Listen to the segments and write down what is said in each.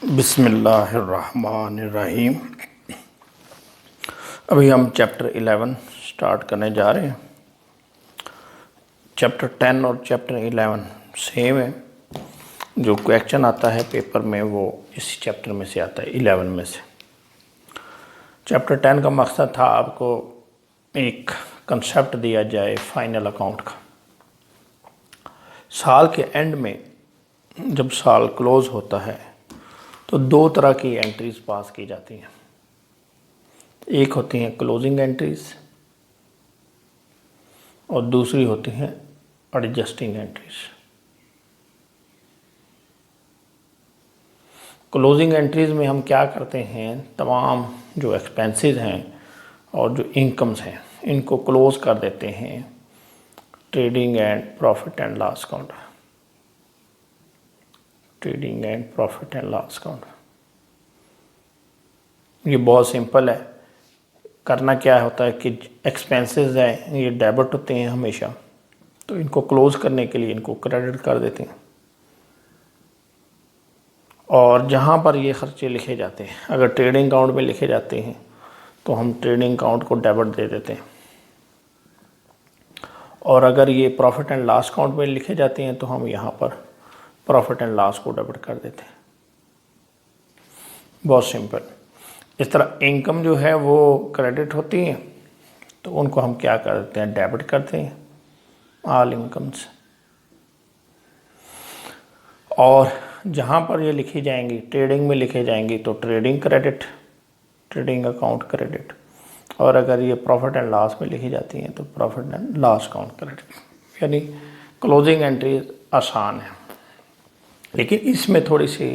बिस्मिल्लाहिर्रहमानिर्रहीम। अभी हम चैप्टर 11 स्टार्ट करने जा रहे हैं। चैप्टर 10 और चैप्टर 11 सेम है। जो क्वेश्चन आता है पेपर में वो इसी चैप्टर में से आता है, 11 में से। चैप्टर 10 का मकसद था आपको एक कंसेप्ट दिया जाए फाइनल अकाउंट का। साल के एंड में जब साल क्लोज होता है तो दो तरह की एंट्रीज पास की जाती हैं। एक होती हैं क्लोजिंग एंट्रीज और दूसरी होती हैं एडजस्टिंग एंट्रीज। क्लोजिंग एंट्रीज में हम क्या करते हैं, तमाम जो एक्सपेंसेस हैं और जो इनकम्स हैं इनको क्लोज कर देते हैं trading and profit and loss account. Trading and profit and loss account ये बहुत सिंपल है। करना क्या होता है कि एक्सपेंसेस हैं ये डेबिट होते हैं हमेशा, तो इनको क्लोज करने के लिए इनको क्रेडिट कर देते हैं। और जहाँ पर ये खर्चे लिखे जाते हैं, अगर ट्रेडिंग अकाउंट में लिखे जाते हैं तो हम ट्रेडिंग अकाउंट को डेबिट दे देते हैं, और अगर ये प्रॉफिट एंड लॉस अकाउंट में लिखे जाते हैं तो हम यहाँ पर प्रॉफिट एंड लॉस को डेबिट कर देते हैं। बहुत सिंपल। इस तरह इनकम जो है वो क्रेडिट होती है तो उनको हम क्या कर देते हैं, डेबिट करते हैं, ऑल इनकम्स। और जहाँ पर ये लिखी जाएंगी ट्रेडिंग में लिखे जाएंगी तो trading credit, trading account credit. और अगर ये प्रॉफिट एंड लॉस में लिखी जाती हैं तो profit and loss account credit. यानी क्लोजिंग एंट्री आसान है, लेकिन इसमें थोड़ी सी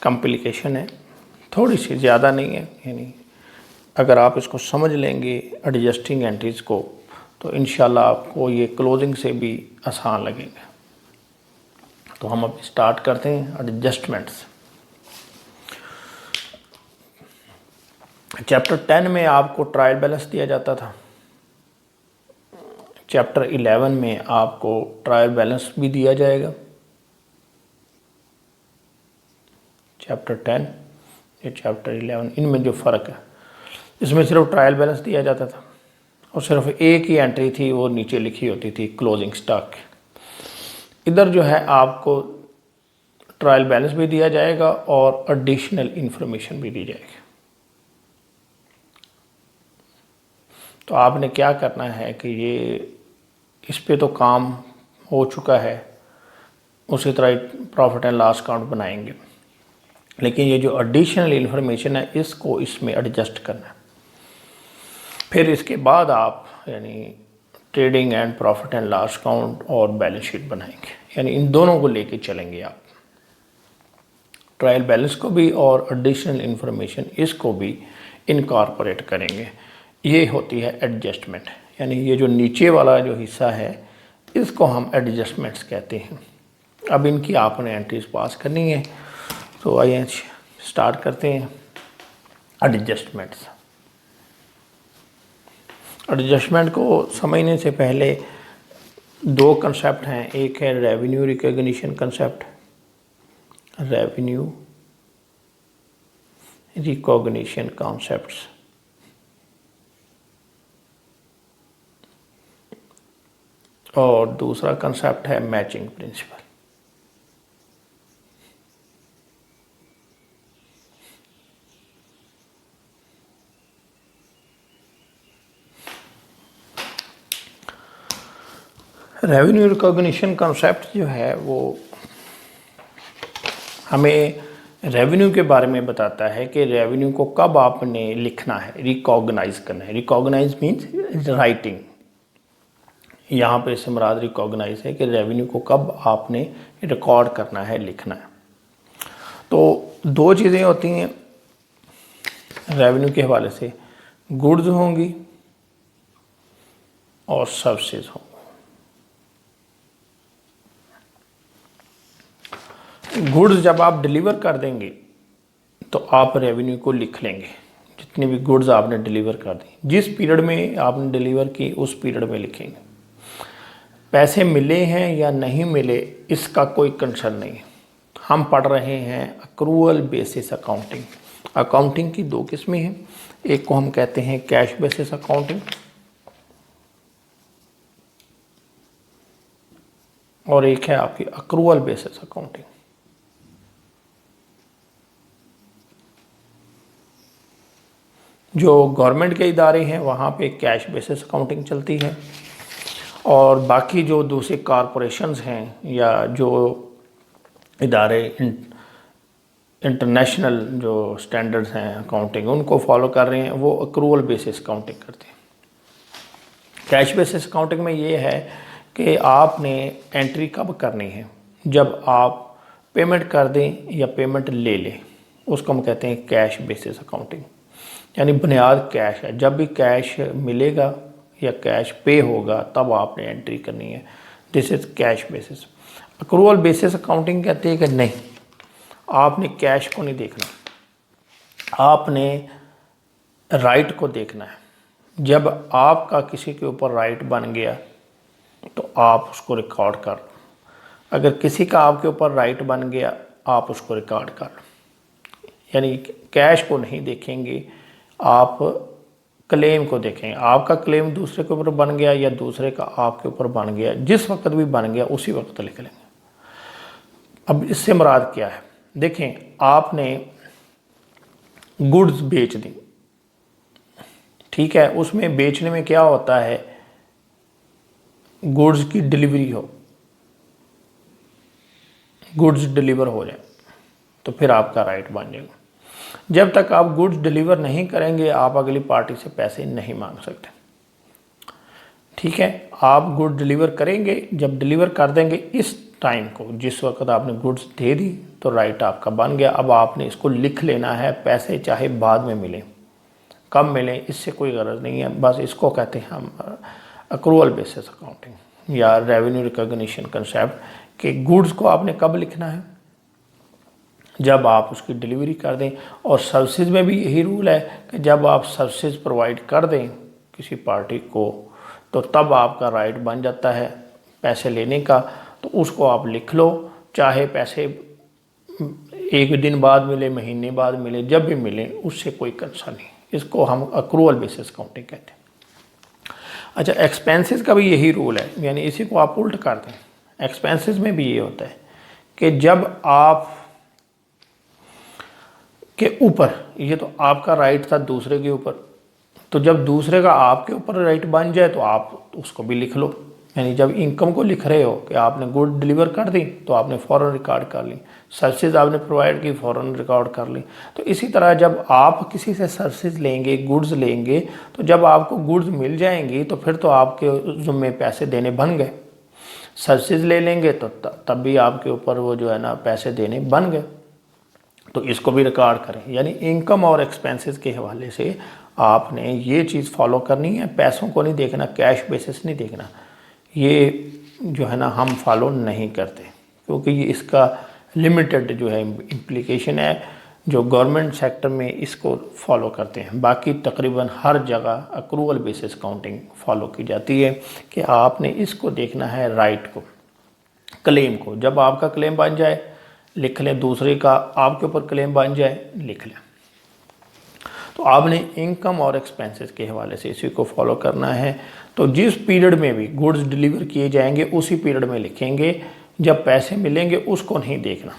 कॉम्प्लिकेशन है, थोड़ी सी, ज़्यादा नहीं है। यानी अगर आप इसको समझ लेंगे एडजस्टिंग एंट्रीज को तो इंशाल्लाह आपको ये क्लोजिंग से भी आसान लगेगा। तो हम अब स्टार्ट करते हैं एडजस्टमेंट्स। चैप्टर 10 में आपको ट्रायल बैलेंस दिया जाता था। चैप्टर 11 में आपको ट्रायल बैलेंस भी दिया जाएगा। चैप्टर 10 या चैप्टर 11 इनमें जो फ़र्क है, इसमें सिर्फ ट्रायल बैलेंस दिया जाता था और सिर्फ एक ही एंट्री थी, वो नीचे लिखी होती थी क्लोजिंग स्टॉक। इधर जो है आपको ट्रायल बैलेंस भी दिया जाएगा और एडिशनल इंफॉर्मेशन भी दी जाएगी। तो आपने क्या करना है कि ये इस पे तो काम हो चुका है, उसी तरह प्रॉफिट एंड लॉस अकाउंट बनाएंगे, लेकिन ये जो एडिशनल इंफॉर्मेशन है इसको इसमें एडजस्ट करना है। फिर इसके बाद आप यानी trading and profit and loss account और बैलेंस शीट बनाएंगे, यानी इन दोनों को लेके चलेंगे आप। ट्रायल बैलेंस को भी और एडिशनल इंफॉर्मेशन इसको भी इनकॉर्पोरेट करेंगे। ये होती है एडजस्टमेंट। यानी ये जो नीचे वाला जो हिस्सा है इसको हम एडजस्टमेंट्स कहते हैं। अब इनकी आपने एंट्रीज पास करनी है, तो आइए स्टार्ट करते हैं एडजस्टमेंट्स। एडजस्टमेंट को समझने से पहले दो कंसेप्ट हैं। एक है revenue recognition concept, revenue recognition concepts, और दूसरा कंसेप्ट है matching principal. Revenue recognition concept जो है वो हमें रेवेन्यू के बारे में बताता है कि रेवेन्यू को कब आपने लिखना है, रिकॉग्नाइज करना है। Recognise means writing. यहाँ पे से मुराद रिकॉग्नाइज है कि रेवेन्यू को कब आपने रिकॉर्ड करना है, लिखना है। तो दो चीज़ें होती हैं रेवेन्यू के हवाले से, गुड्स होंगी और सर्विसेज होंगी। गुड्स जब आप डिलीवर कर देंगे तो आप रेवेन्यू को लिख लेंगे, जितनी भी गुड्स आपने डिलीवर कर दी, जिस पीरियड में आपने डिलीवर की उस पीरियड में लिखेंगे। पैसे मिले हैं या नहीं मिले इसका कोई कंसर्न नहीं है, हम पढ़ रहे हैं अक्रूवल बेसिस अकाउंटिंग। अकाउंटिंग की दो किस्में हैं, एक को हम कहते हैं कैश बेसिस अकाउंटिंग और एक है आपकी अक्रूवल बेसिस अकाउंटिंग। जो गवर्नमेंट के इदारे हैं वहाँ पे कैश बेसिस अकाउंटिंग चलती है और बाकी जो दूसरे कॉरपोरेशंस हैं या जो इदारे इंटरनेशनल जो स्टैंडर्ड्स हैं अकाउंटिंग उनको फॉलो कर रहे हैं, वो अक्रूवल बेसिस अकाउंटिंग करते हैं। कैश बेसिस अकाउंटिंग में ये है कि आपने एंट्री कब करनी है, जब आप पेमेंट कर दें या पेमेंट ले लें, उसको हम कहते हैं कैश बेसिस अकाउंटिंग। यानी बुनियाद कैश है, जब भी कैश मिलेगा या कैश पे होगा तब आपने एंट्री करनी है। This is cash basis. Accrual basis accounting कहते हैं कि नहीं, आपने कैश को नहीं देखना, आपने राइट को देखना है। जब आपका किसी के ऊपर राइट बन गया तो आप उसको रिकॉर्ड कर लो, अगर किसी का आपके ऊपर राइट बन गया आप उसको रिकॉर्ड कर लो। यानी कैश को नहीं देखेंगे, आप क्लेम को देखेंगे। आपका क्लेम दूसरे के ऊपर बन गया या दूसरे का आपके ऊपर बन गया, जिस वक्त भी बन गया उसी वक्त लिख लेंगे। अब इससे मुराद क्या है, देखें आपने गुड्स बेच दी, ठीक है, उसमें बेचने में क्या होता है, गुड्स की डिलीवरी हो, गुड्स डिलीवर हो जाए तो फिर आपका राइट बन जाएगा। जब तक आप गुड्स डिलीवर नहीं करेंगे आप अगली पार्टी से पैसे नहीं मांग सकते, ठीक है। आप गुड्स डिलीवर करेंगे, जब डिलीवर कर देंगे इस टाइम को, जिस वक्त आपने गुड्स दे दी तो राइट आपका बन गया। अब आपने इसको लिख लेना है, पैसे चाहे बाद में मिले, कब मिले इससे कोई गरज नहीं है, बस इसको कहते हैं हम अक्रूवल बेसिस अकाउंटिंग या रेवेन्यू रिकॉग्निशन कंसेप्ट कि गुड्स को आपने कब लिखना है, जब आप उसकी डिलीवरी कर दें। और सर्विसेज में भी यही रूल है कि जब आप सर्विसेज प्रोवाइड कर दें किसी पार्टी को तो तब आपका राइट बन जाता है पैसे लेने का। तो उसको आप लिख लो, चाहे पैसे एक दिन बाद मिले, महीने बाद मिले, जब भी मिले उससे कोई कंसर्न नहीं। इसको हम अक्रूवल बेसिस अकाउंटिंग कहते हैं। अच्छा, एक्सपेंसेस का भी यही रूल है, यानी इसी को आप उल्ट कर दें। एक्सपेंसेस में भी ये होता है कि जब आप के ऊपर, ये तो आपका राइट था दूसरे के ऊपर, तो जब दूसरे का आपके ऊपर राइट बन जाए तो आप उसको भी लिख लो। यानी जब इनकम को लिख रहे हो कि आपने गुड डिलीवर कर दी तो आपने फ़ौरन रिकॉर्ड कर ली, सर्विसेज आपने प्रोवाइड की फ़ौरन रिकॉर्ड कर ली। तो इसी तरह जब आप किसी से सर्विसेज लेंगे, गुड्स लेंगे, तो जब आपको गुड्स मिल जाएंगी तो फिर तो आपके ज़िम्मे पैसे देने बन गए। सर्विसेज ले लेंगे तो तब भी आपके ऊपर वो जो है ना पैसे देने बन गए, तो इसको भी रिकॉर्ड करें। यानी इनकम और एक्सपेंसेस के हवाले से आपने ये चीज़ फॉलो करनी है, पैसों को नहीं देखना, कैश बेसिस नहीं देखना। ये जो है ना हम फॉलो नहीं करते क्योंकि ये इसका लिमिटेड जो है इम्प्लीकेशन है। जो गवर्नमेंट सेक्टर में इसको फॉलो करते हैं, बाकी तकरीबन हर जगह अक्रूवल बेसिस अकाउंटिंग फॉलो की जाती है कि आपने इसको देखना है राइट को, क्लेम को। जब आपका क्लेम बन जाए लिख लें, दूसरे का आपके ऊपर क्लेम बन जाए लिख लें। तो आपने इनकम और एक्सपेंसेस के हवाले से इसी को फॉलो करना है। तो जिस पीरियड में भी गुड्स डिलीवर किए जाएंगे उसी पीरियड में लिखेंगे, जब पैसे मिलेंगे उसको नहीं देखना।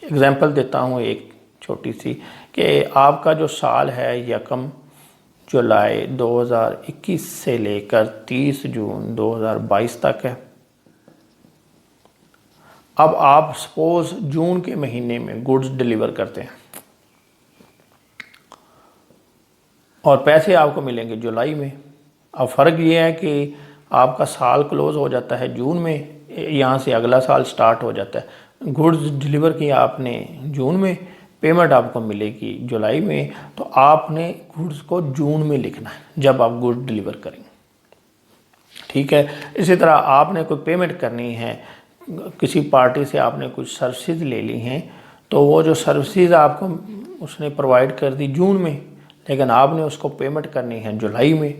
एग्जांपल देता हूँ एक छोटी सी कि आपका जो साल है यकम जुलाई 2021 से लेकर 30 जून 2022 तक है। अब आप सपोज जून के महीने में गुड्स डिलीवर करते हैं और पैसे आपको मिलेंगे जुलाई में। अब फ़र्क ये है कि आपका साल क्लोज़ हो जाता है जून में, यहाँ से अगला साल स्टार्ट हो जाता है। गुड्स डिलीवर किया आपने जून में, पेमेंट आपको मिलेगी जुलाई में, तो आपने गुड्स को जून में लिखना है जब आप गुड्स डिलीवर करेंगे, ठीक है। इसी तरह आपने कोई पेमेंट करनी है, किसी पार्टी से आपने कुछ सर्विसेज ले ली हैं, तो वो जो सर्विसेज आपको उसने प्रोवाइड कर दी जून में, लेकिन आपने उसको पेमेंट करनी है जुलाई में,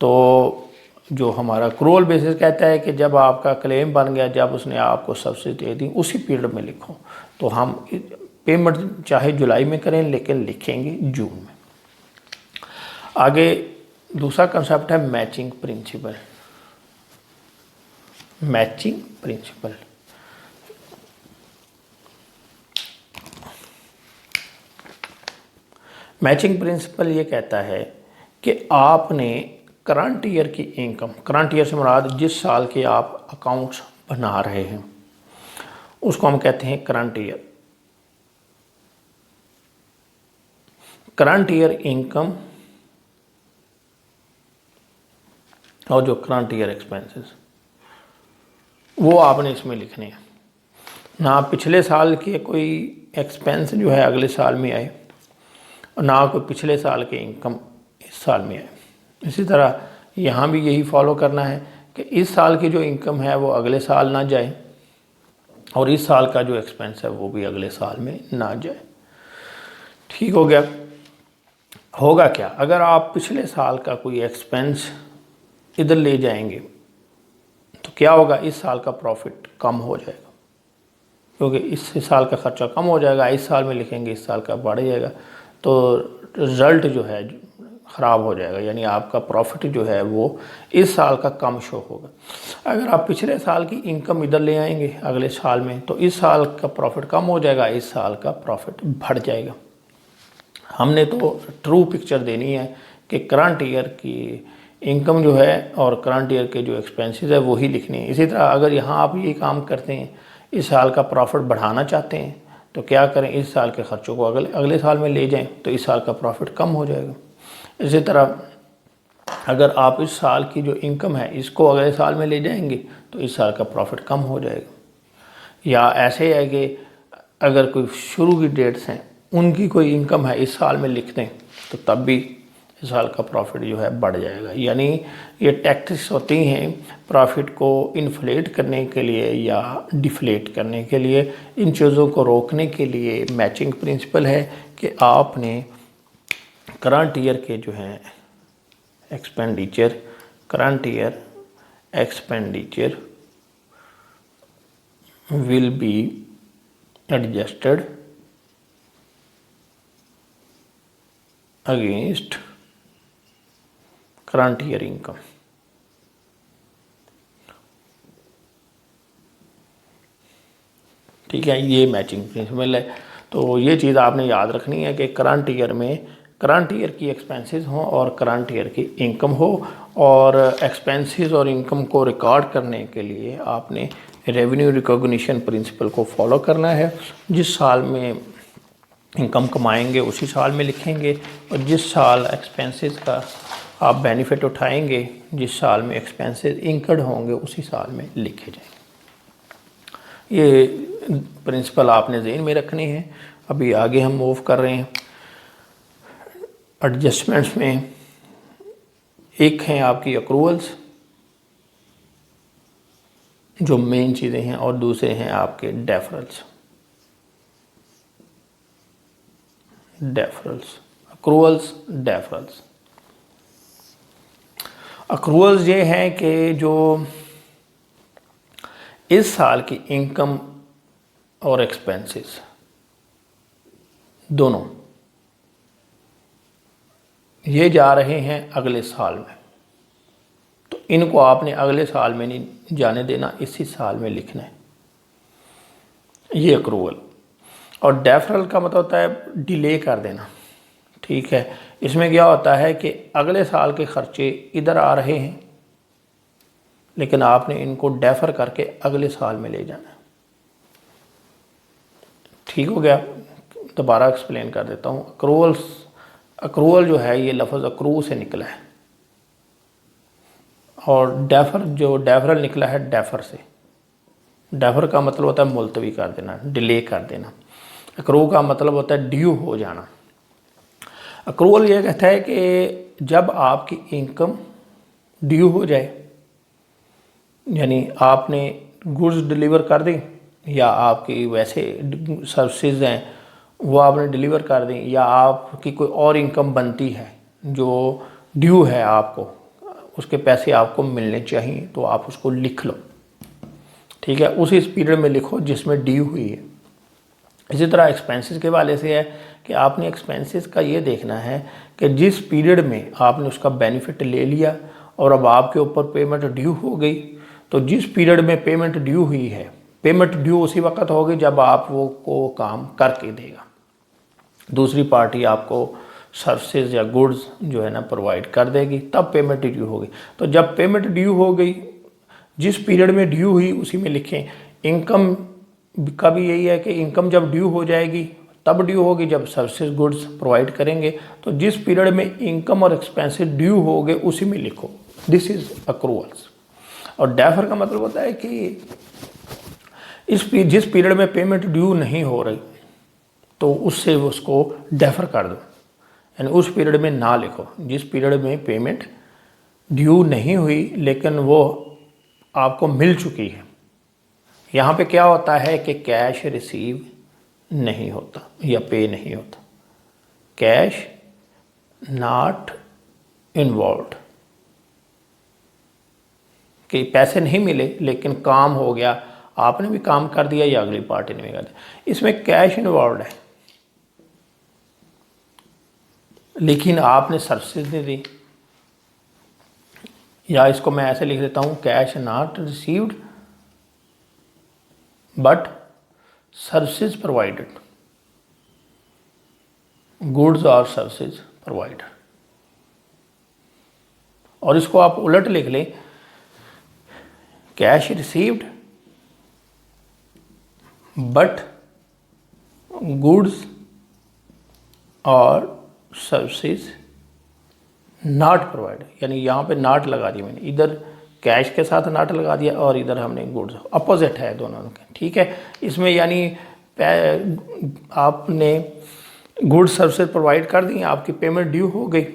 तो जो हमारा क्रूअल बेसिस कहता है कि जब आपका क्लेम बन गया, जब उसने आपको सब्सिडी दे दी, उसी पीरियड में लिखो। तो हम पेमेंट चाहे जुलाई में करें लेकिन लिखेंगे जून में। आगे दूसरा कंसेप्ट है matching principal. Matching principal matching principal ये कहता है कि आपने करंट ईयर की इनकम, करंट ईयर से मुराद जिस साल के आप अकाउंट्स बना रहे हैं उसको हम कहते हैं current year. Current year income और जो करंट ईयर एक्सपेंसेस वो आपने इसमें लिखने हैं। ना पिछले साल के कोई एक्सपेंस जो है अगले साल में आए और ना कोई पिछले साल के इनकम इस साल में आए। इसी तरह यहाँ भी यही फॉलो करना है कि इस साल की जो इनकम है वो अगले साल ना जाए और इस साल का जो एक्सपेंस है वो भी अगले साल में ना जाए। ठीक हो गया। होगा क्या अगर आप पिछले साल का कोई एक्सपेंस इधर ले जाएंगे तो क्या होगा, इस साल का प्रॉफिट कम हो जाएगा क्योंकि इस साल का खर्चा कम हो जाएगा। इस साल में लिखेंगे इस साल का बढ़ जाएगा तो रिज़ल्ट जो है ख़राब हो जाएगा, यानी आपका प्रॉफिट जो है वो इस साल का कम शो होगा। अगर आप पिछले साल की इनकम इधर ले आएंगे अगले साल में तो इस साल का प्रॉफिट कम हो जाएगा, इस साल का प्रॉफिट बढ़ जाएगा। हमने तो ट्रू पिक्चर देनी है कि करंट ईयर की इनकम जो है और करंट ईयर के जो एक्सपेंसेस है वही लिखने हैं। इसी तरह अगर यहाँ आप ये काम करते हैं, इस साल का प्रॉफिट बढ़ाना चाहते हैं तो क्या करें, इस साल के खर्चों को अगले साल में ले जाएं तो इस साल का प्रॉफिट कम हो जाएगा। इसी तरह अगर आप इस साल की जो इनकम है इसको अगले साल में ले जाएंगे तो इस साल का प्रॉफिट कम हो जाएगा। या ऐसे है कि अगर कोई शुरू की डेट्स हैं उनकी कोई इनकम है इस साल में लिख दें तो तब भी इस साल का प्रॉफिट जो है बढ़ जाएगा। यानी ये टैक्टिक्स होती हैं प्रॉफिट को इन्फ्लेट करने के लिए या डिफ्लेट करने के लिए। इन चीज़ों को रोकने के लिए मैचिंग प्रिंसिपल है कि आपने करंट ईयर के जो हैं expenditure, current year expenditure will be adjusted against current year income. ठीक है, ये मैचिंग प्रिंसिपल है। तो ये चीज़ आपने याद रखनी है कि करंट ईयर में करंट ईयर की एक्सपेंसेस हो और करंट ईयर की इनकम हो, और एक्सपेंसेस और इनकम को रिकॉर्ड करने के लिए आपने रेवेन्यू रिकॉग्निशन प्रिंसिपल को फॉलो करना है। जिस साल में इनकम कमाएंगे उसी साल में लिखेंगे और जिस साल एक्सपेंसेस का आप बेनिफिट उठाएंगे, जिस साल में एक्सपेंसेस इंकर्ड होंगे उसी साल में लिखे जाएंगे। ये प्रिंसिपल आपने ज़हन में रखनी है। अभी आगे हम मूव कर रहे हैं एडजस्टमेंट्स में। एक हैं आपकी अक्रूवल्स जो मेन चीज़ें हैं और दूसरे हैं आपके डेफरल्स। डेफरल्स, अक्रूवल्स, डेफरल्स। अक्रूवल्स ये हैं कि जो इस साल की इनकम और एक्सपेंसेस दोनों ये जा रहे हैं अगले साल में, तो इनको आपने अगले साल में नहीं जाने देना, इसी साल में लिखना है, ये अक्रूवल। और डेफरल का मतलब होता है डिले कर देना। ठीक है, इसमें क्या होता है कि अगले साल के खर्चे इधर आ रहे हैं लेकिन आपने इनको डेफर करके अगले साल में ले जाना है। ठीक हो गया, दोबारा एक्सप्लेन कर देता हूँ। अक्रूवल्स, अक्रूवल जो है ये लफ्ज़ अक्रू से निकला है और डेफर जो डेफरल निकला है डेफर से। डेफर का मतलब होता है मुलतवी कर देना, डिले कर देना। अक्रू का मतलब होता है ड्यू हो जाना। अक्रूवल ये कहता है कि जब आपकी इनकम ड्यू हो जाए, यानी आपने गुड्स डिलीवर कर दी या आपकी वैसे सर्विसेज हैं वो आपने डिलीवर कर दी, या आपकी कोई और इनकम बनती है जो ड्यू है आपको, उसके पैसे आपको मिलने चाहिए, तो आप उसको लिख लो, ठीक है। उसी इस पीरियड में लिखो जिसमें ड्यू हुई है। इसी तरह एक्सपेंसेस के वाले से है कि आपने एक्सपेंसेस का ये देखना है कि जिस पीरियड में आपने उसका बेनिफिट ले लिया और अब आपके ऊपर पेमेंट ड्यू हो गई, तो जिस पीरियड में पेमेंट ड्यू हुई है, पेमेंट ड्यू उसी वक्त होगी जब आप वो को काम करके देगा, दूसरी पार्टी आपको सर्विसेज या गुड्स जो है ना प्रोवाइड कर देगी, तब पेमेंट ड्यू होगी। तो जब पेमेंट ड्यू हो गई, जिस पीरियड में ड्यू हुई उसी में लिखें। इनकम का भी यही है कि इनकम जब ड्यू हो जाएगी तब ड्यू होगी जब सर्विसेज गुड्स प्रोवाइड करेंगे। तो जिस पीरियड में इनकम और एक्सपेंसेस ड्यू हो गए उसी में लिखो, दिस इज अक्रूवल्स। और डेफर का मतलब होता है कि जिस पीरियड में पेमेंट ड्यू नहीं हो रही तो उससे उसको डेफर कर दो, यानी उस पीरियड में ना लिखो। जिस पीरियड में पेमेंट ड्यू नहीं हुई लेकिन वो आपको मिल चुकी है, यहाँ पे क्या होता है कि कैश रिसीव नहीं होता या पे नहीं होता, कैश नॉट इन्वॉल्व, कि पैसे नहीं मिले लेकिन काम हो गया, आपने भी काम कर दिया या अगली पार्टी ने भी कर दिया, इसमें कैश इन्वॉल्व है लेकिन आपने सर्विसेज नहीं दी। या इसको मैं ऐसे लिख देता हूँ, cash not received but services provided, goods और सर्विसेज प्रोवाइडेड। और इसको आप उलट लिख लें, कैश रिसीव्ड बट गुड्स और सर्विसेज नॉट प्रोवाइड, यानी यहाँ पे नॉट लगा दिया मैंने, इधर कैश के साथ नॉट लगा दिया और इधर हमने गुड्स, अपोजिट है दोनों के, ठीक है। इसमें यानी आपने गुड्स सर्विसेज प्रोवाइड कर दी, आपकी पेमेंट ड्यू हो गई,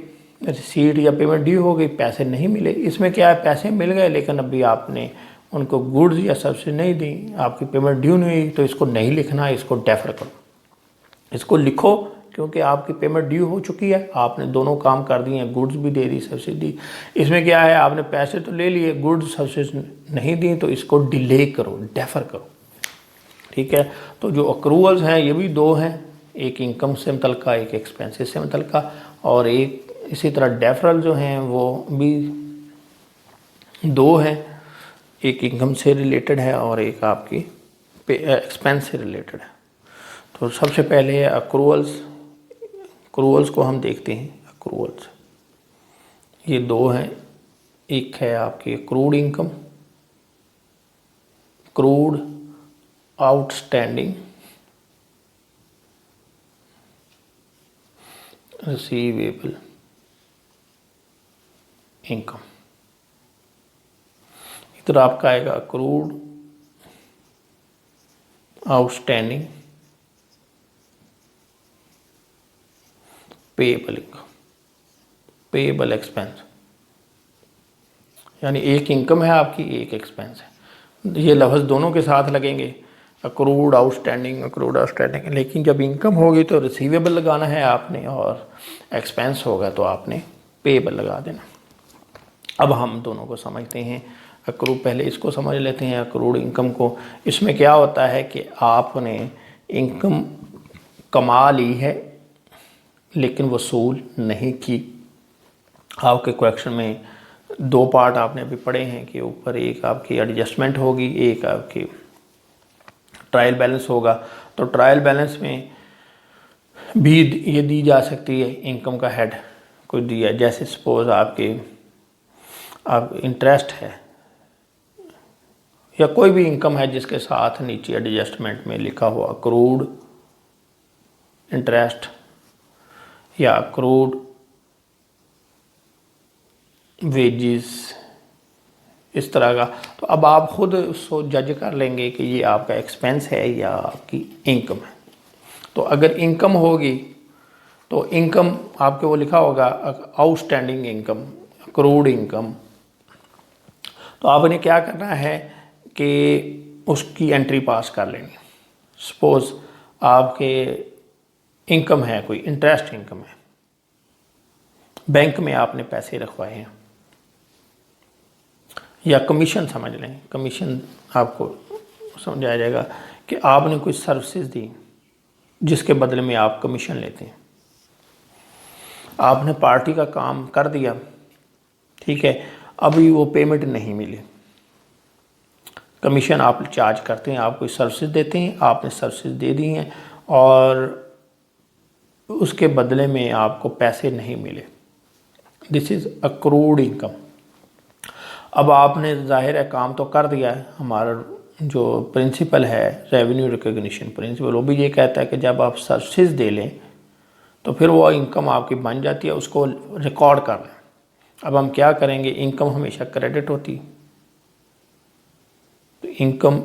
रिसीट या पेमेंट ड्यू हो गई, पैसे नहीं मिले। इसमें क्या है, पैसे मिल गए लेकिन अभी आपने उनको गुड्स या सर्विसेज नहीं दी, आपकी पेमेंट ड्यू नहीं हुई, तो इसको नहीं लिखना, इसको डेफर करो। इसको लिखो क्योंकि आपकी पेमेंट ड्यू हो चुकी है, आपने दोनों काम कर दिए हैं, गुड्स भी दे दी, सर्विसेज दी। इसमें क्या है, आपने पैसे तो ले लिए, गुड्स सर्विसेज नहीं दी, तो इसको डिले करो, डेफर करो, ठीक है। तो जो अक्रूवल्स हैं ये भी दो हैं, एक इनकम से मुतल्लिका, एक एक्सपेंसेस से मुतल्लिका, और एक इसी तरह डेफरल जो हैं वो भी दो हैं, एक इनकम से रिलेटेड है और एक आपकी एक्सपेंस से रिलेटेड है। तो सबसे पहले है अक्रूवल्स। अक्रूवल्स को हम देखते हैं। अक्रूवल्स ये दो हैं, एक है आपकी accrued income, accrued outstanding, receivable income. इधर आपका आएगा accrued outstanding, payable income, payable expense, यानी एक इनकम है आपकी, एक एक्सपेंस है। ये लफ्ज़ दोनों के साथ लगेंगे, अक्रूड आउटस्टैंडिंग, अक्रूड आउटस्टैंडिंग। लेकिन जब इनकम होगी तो रिसीवेबल लगाना है आपने, और एक्सपेंस होगा तो आपने पेएबल लगा देना। अब हम दोनों को समझते हैं। अक्रूड, पहले इसको समझ लेते हैं, अक्रूड इनकम को। इसमें क्या होता है कि आपने इनकम कमा ली है लेकिन वसूल नहीं की। आपके क्वेश्चन में दो पार्ट आपने अभी पढ़े हैं कि ऊपर एक आपकी एडजस्टमेंट होगी, एक आपकी ट्रायल बैलेंस होगा। तो ट्रायल बैलेंस में भी ये दी जा सकती है, इनकम का हेड कोई दिया, जैसे सपोज आप इंटरेस्ट है या कोई भी इनकम है जिसके साथ नीचे एडजस्टमेंट में लिखा हुआ अक्रूड इंटरेस्ट या अक्रूड वेजेस, इस तरह का। तो अब आप खुद उसको जज कर लेंगे कि ये आपका एक्सपेंस है या आपकी इनकम है। तो अगर इनकम होगी तो इनकम आपके वो लिखा होगा आउटस्टैंडिंग इनकम, अक्रूड इनकम। तो आपने क्या करना है कि उसकी एंट्री पास कर लेनी। सपोज आपके इनकम है, कोई इंटरेस्ट इनकम है, बैंक में आपने पैसे रखवाए हैं, या कमीशन समझ लें, कमीशन आपको समझाया जाएगा कि आपने कोई सर्विसेज दी जिसके बदले में आप कमीशन लेते हैं। आपने पार्टी का काम कर दिया, ठीक है, अभी वो पेमेंट नहीं मिली, कमीशन आप चार्ज करते हैं, आप कोई सर्विसेज देते हैं, आपने सर्विसेज दे दी हैं और उसके बदले में आपको पैसे नहीं मिले, दिस इज़ अक्रूड इनकम। अब आपने जाहिर है काम तो कर दिया है, हमारा जो प्रिंसिपल है रेवेन्यू रिकॉग्निशन प्रिंसिपल वो भी ये कहता है कि जब आप सर्विसेज दे लें तो फिर वो इनकम आपकी बन जाती है, उसको रिकॉर्ड कर लें। अब हम क्या करेंगे, इनकम हमेशा क्रेडिट होती है, तो इनकम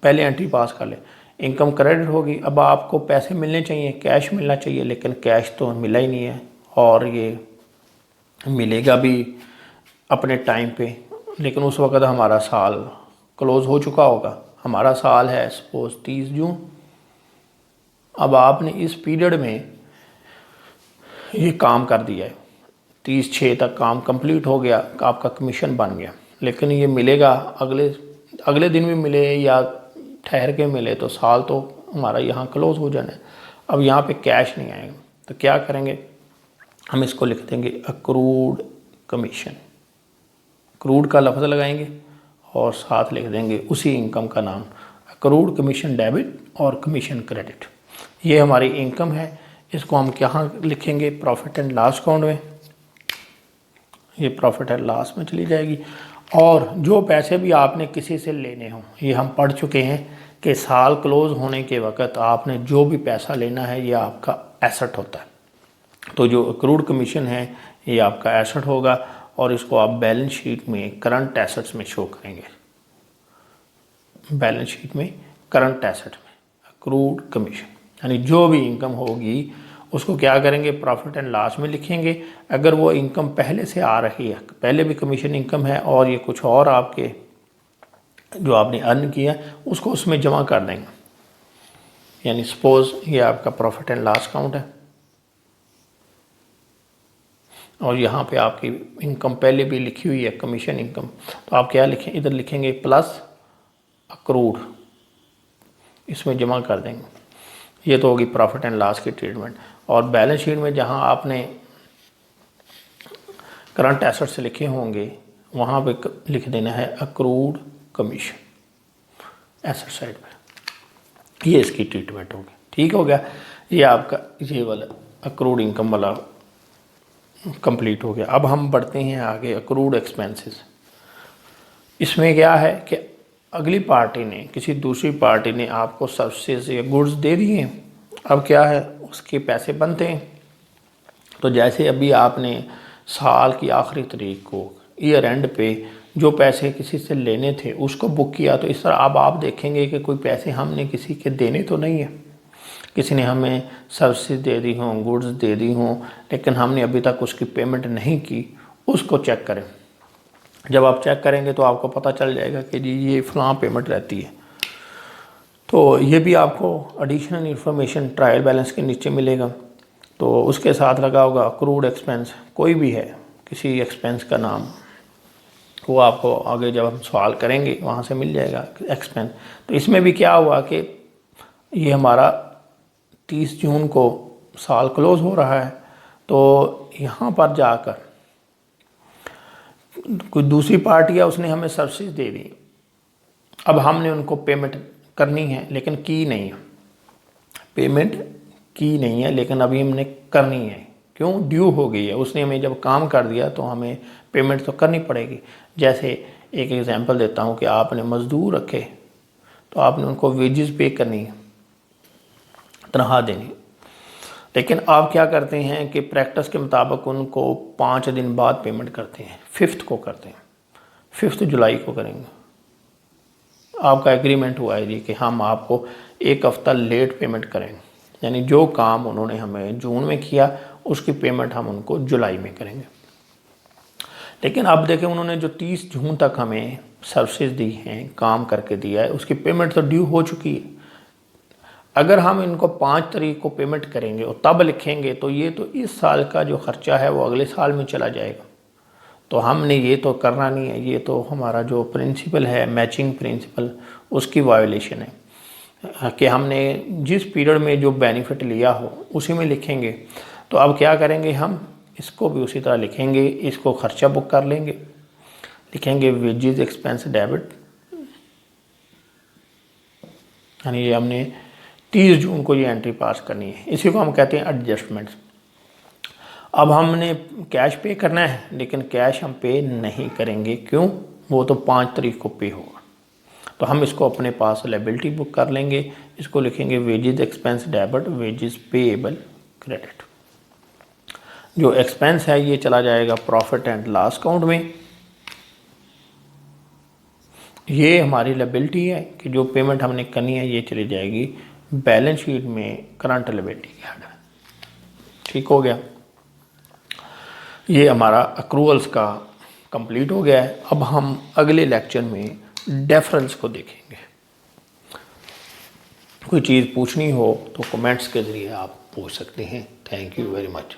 पहले एंट्री पास कर लें, इनकम क्रेडिट होगी। अब आपको पैसे मिलने चाहिए, कैश मिलना चाहिए, लेकिन कैश तो मिला ही नहीं है और ये मिलेगा भी अपने टाइम पे, लेकिन उस वक्त हमारा साल क्लोज़ हो चुका होगा। हमारा साल है सपोज 30 जून। अब आपने इस पीरियड में ये काम कर दिया है, 30/6 तक काम कंप्लीट हो गया, आपका कमीशन बन गया, लेकिन ये मिलेगा अगले दिन भी मिले या ठहर के मिले तो साल तो हमारा यहाँ क्लोज़ हो जाना है। अब यहाँ पे कैश नहीं आएगा तो क्या करेंगे, हम इसको लिख देंगे अक्रूड कमीशन। अक्रूड का लफ्ज़ लगाएंगे और साथ लिख देंगे उसी इनकम का नाम, अक्रूड कमीशन डेबिट और कमीशन क्रेडिट। ये हमारी इनकम है, इसको हम कहाँ लिखेंगे, प्रॉफिट एंड लॉस अकाउंट में, ये प्रॉफिट एंड लॉस में चली जाएगी। और जो पैसे भी आपने किसी से लेने हों, ये हम पढ़ चुके हैं कि साल क्लोज़ होने के वक़्त आपने जो भी पैसा लेना है ये आपका एसेट होता है, तो जो अक्रूड कमीशन है ये आपका एसेट होगा और इसको आप बैलेंस शीट में करंट एसेट्स में शो करेंगे, बैलेंस शीट में करंट एसेट में अक्रूड कमीशन, यानी जो भी इनकम होगी उसको क्या करेंगे, प्रॉफिट एंड लॉस में लिखेंगे। अगर वो इनकम पहले से आ रही है, पहले भी कमीशन इनकम है और ये कुछ और आपके जो आपने अर्न किया उसको उसमें जमा कर देंगे, यानी सपोज ये आपका प्रॉफिट एंड लॉस अकाउंट है और यहाँ पे आपकी इनकम पहले भी लिखी हुई है कमीशन इनकम, तो आप क्या लिखें, इधर लिखेंगे प्लस अक्रूड, इसमें जमा कर देंगे। ये तो होगी प्रॉफिट एंड लॉस की ट्रीटमेंट। और बैलेंस शीट में जहाँ आपने करंट एसेट्स लिखे होंगे वहाँ पे लिख देना है अक्रूड कमीशन एसेट साइड पे, ये इसकी ट्रीटमेंट होगी। ठीक हो गया, ये आपका ये वाला अक्रूड इनकम वाला कंप्लीट हो गया। अब हम बढ़ते हैं आगे, अक्रूड एक्सपेंसेस। इसमें क्या है कि अगली पार्टी ने, किसी दूसरी पार्टी ने आपको सर्विसेज या गुड्स दे दिए हैं, अब क्या है उसके पैसे बनते हैं। तो जैसे अभी आपने साल की आखिरी तारीख को ईयर एंड पे जो पैसे किसी से लेने थे उसको बुक किया, तो इस तरह अब आप देखेंगे कि कोई पैसे हमने किसी के देने तो नहीं है, किसी ने हमें सर्विसेज दे दी हों, गुड्स दे दी हों, लेकिन हमने अभी तक उसकी पेमेंट नहीं की, उसको चेक करें। जब आप चेक करेंगे तो आपको पता चल जाएगा कि जी ये फ़लाँ पेमेंट रहती है। तो ये भी आपको एडिशनल इन्फॉर्मेशन ट्रायल बैलेंस के नीचे मिलेगा, तो उसके साथ लगा होगा अक्रूड एक्सपेंस, कोई भी है किसी एक्सपेंस का नाम, वो आपको आगे जब हम सवाल करेंगे वहाँ से मिल जाएगा एक्सपेंस। तो इसमें भी क्या हुआ कि ये हमारा 30 जून को साल क्लोज़ हो रहा है, तो यहाँ पर जाकर कोई दूसरी पार्टी है उसने हमें सर्विसेज दे दी, अब हमने उनको पेमेंट करनी है लेकिन की नहीं है, पेमेंट की नहीं है लेकिन अभी हमने करनी है, क्यों, ड्यू हो गई है, उसने हमें जब काम कर दिया तो हमें पेमेंट तो करनी पड़ेगी। जैसे एक एग्जांपल देता हूँ कि आपने मज़दूर रखे तो आपने उनको वेजेस पे करनी है, तनख्वाह देनी, लेकिन आप क्या करते हैं कि प्रैक्टिस के मुताबिक उनको 5 दिन बाद पेमेंट करते हैं, 5th को करते हैं, 5 जुलाई को करेंगे। आपका एग्रीमेंट हुआ है जी कि हम आपको 1 हफ़्ता लेट पेमेंट करेंगे, यानी जो काम उन्होंने हमें जून में किया उसकी पेमेंट हम उनको जुलाई में करेंगे। लेकिन अब देखें उन्होंने जो 30 जून तक हमें सर्विसेज दी हैं, काम करके दिया है, उसकी पेमेंट तो ड्यू हो चुकी है। अगर हम इनको 5 तारीख को पेमेंट करेंगे और तब लिखेंगे तो ये तो इस साल का जो ख़र्चा है वो अगले साल में चला जाएगा। तो हमने ये तो करना नहीं है, ये तो हमारा जो प्रिंसिपल है मैचिंग प्रिंसिपल उसकी वायोलेशन है कि हमने जिस पीरियड में जो बेनिफिट लिया हो उसी में लिखेंगे। तो अब क्या करेंगे, हम इसको भी उसी तरह लिखेंगे, इसको खर्चा बुक कर लेंगे, लिखेंगे वेजेस एक्सपेंस डेबिट, यानी ये हमने 30 जून को ये एंट्री पास करनी है, इसी को हम कहते हैं एडजस्टमेंट्स। अब हमने कैश पे करना है, लेकिन कैश हम पे नहीं करेंगे, क्यों? वो तो 5 तारीख को पे होगा। तो हम इसको अपने पास लायबिलिटी बुक कर लेंगे, इसको लिखेंगे wages expense debit, wages payable credit. जो एक्सपेंस है ये चला जाएगा प्रॉफिट एंड लॉस अकाउंट में। ये हमारी लायबिलिटी है कि जो पेमेंट हमने करनी है ये चली जाएगी बैलेंस शीट में करंट लायबिलिटी के अंडर। ठीक हो गया, ये हमारा अक्रूवल्स का कंप्लीट हो गया है। अब हम अगले लेक्चर में डेफरेंस को देखेंगे। कोई चीज़ पूछनी हो तो कमेंट्स के ज़रिए आप पूछ सकते हैं। Thank you very much.